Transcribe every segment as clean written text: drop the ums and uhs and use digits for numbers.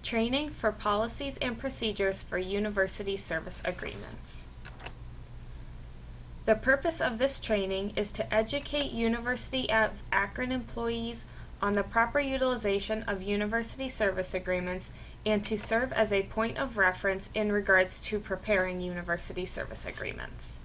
Training for policies and procedures for university service agreements. The purpose of this training is to educate University of Akron employees on the proper utilization of university service agreements and to serve as a point of reference in regards to preparing university service agreements.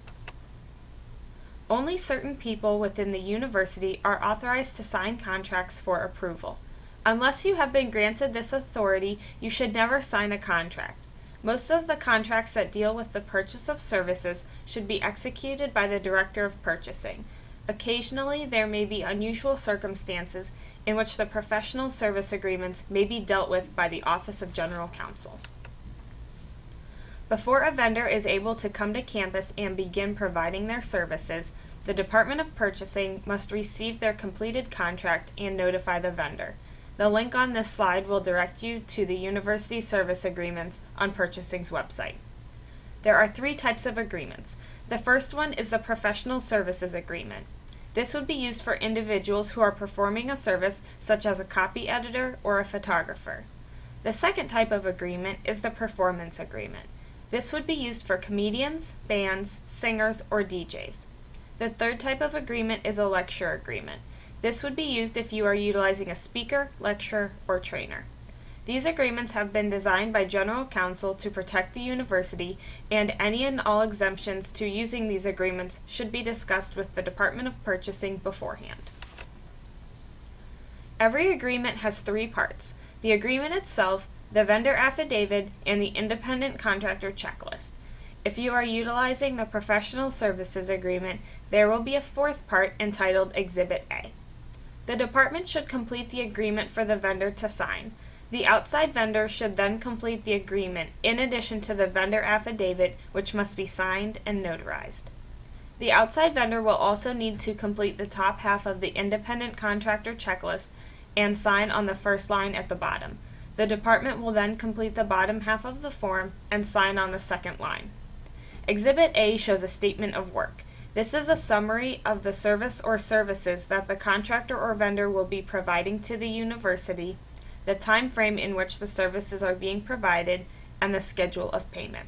Only certain people within the university are authorized to sign contracts for approval. Unless you have been granted this authority, you should never sign a contract. Most of the contracts that deal with the purchase of services should be executed by the Director of Purchasing. Occasionally, there may be unusual circumstances in which the professional service agreements may be dealt with by the Office of General Counsel. Before a vendor is able to come to campus and begin providing their services, the Department of Purchasing must receive their completed contract and notify the vendor. The link on this slide will direct you to the University Service Agreements on Purchasing's website. There are 3 types of agreements. The first one is the Professional Services Agreement. This would be used for individuals who are performing a service such as a copy editor or a photographer. The second type of agreement is the Performance Agreement. This would be used for comedians, bands, singers, or DJs. The third type of agreement is a Lecture Agreement. This would be used if you are utilizing a speaker, lecturer, or trainer. These agreements have been designed by General Counsel to protect the university, and any and all exemptions to using these agreements should be discussed with the Department of Purchasing beforehand. Every agreement has 3 parts: the agreement itself, the vendor affidavit, and the independent contractor checklist. If you are utilizing the Professional Services Agreement, there will be a 4th part entitled Exhibit A. The department should complete the agreement for the vendor to sign. The outside vendor should then complete the agreement in addition to the vendor affidavit, which must be signed and notarized. The outside vendor will also need to complete the top half of the independent contractor checklist and sign on the first line at the bottom. The department will then complete the bottom half of the form and sign on the second line. Exhibit A shows a statement of work. This is a summary of the service or services that the contractor or vendor will be providing to the university, the time frame in which the services are being provided, and the schedule of payment.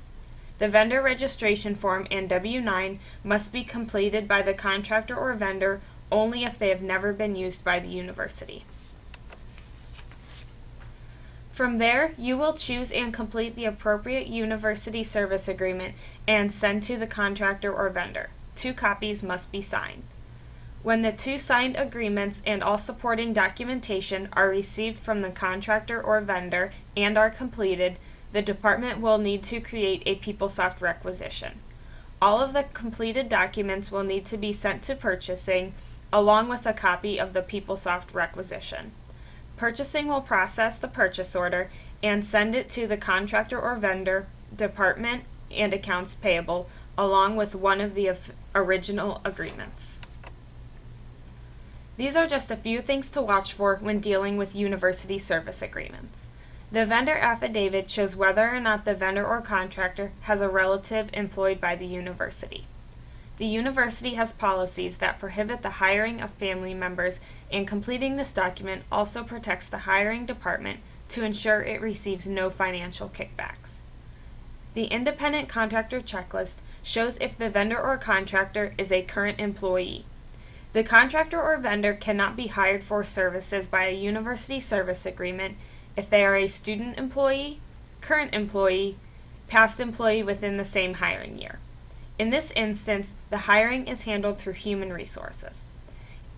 The vendor registration form and W-9 must be completed by the contractor or vendor only if they have never been used by the university. From there, you will choose and complete the appropriate university service agreement and send to the contractor or vendor. 2 copies must be signed. When the 2 signed agreements and all supporting documentation are received from the contractor or vendor and are completed, the department will need to create a PeopleSoft requisition. All of the completed documents will need to be sent to purchasing, along with a copy of the PeopleSoft requisition. Purchasing will process the purchase order and send it to the contractor or vendor, department, and accounts payable, along with one of the original agreements. These are just a few things to watch for when dealing with university service agreements. The vendor affidavit shows whether or not the vendor or contractor has a relative employed by the university. The university has policies that prohibit the hiring of family members, and completing this document also protects the hiring department to ensure it receives no financial kickbacks. The independent contractor checklist shows if the vendor or contractor is a current employee. The contractor or vendor cannot be hired for services by a university service agreement if they are a student employee, current employee, past employee within the same hiring year. In this instance, the hiring is handled through human resources.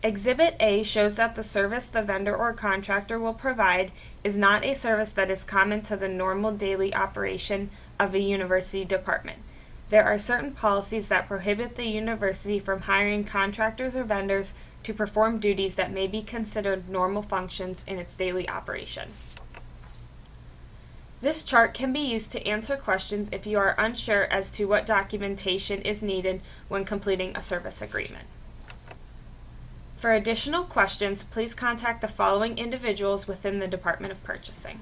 Exhibit A shows that the service the vendor or contractor will provide is not a service that is common to the normal daily operation of a university department. There are certain policies that prohibit the university from hiring contractors or vendors to perform duties that may be considered normal functions in its daily operation. This chart can be used to answer questions if you are unsure as to what documentation is needed when completing a service agreement. For additional questions, please contact the following individuals within the Department of Purchasing.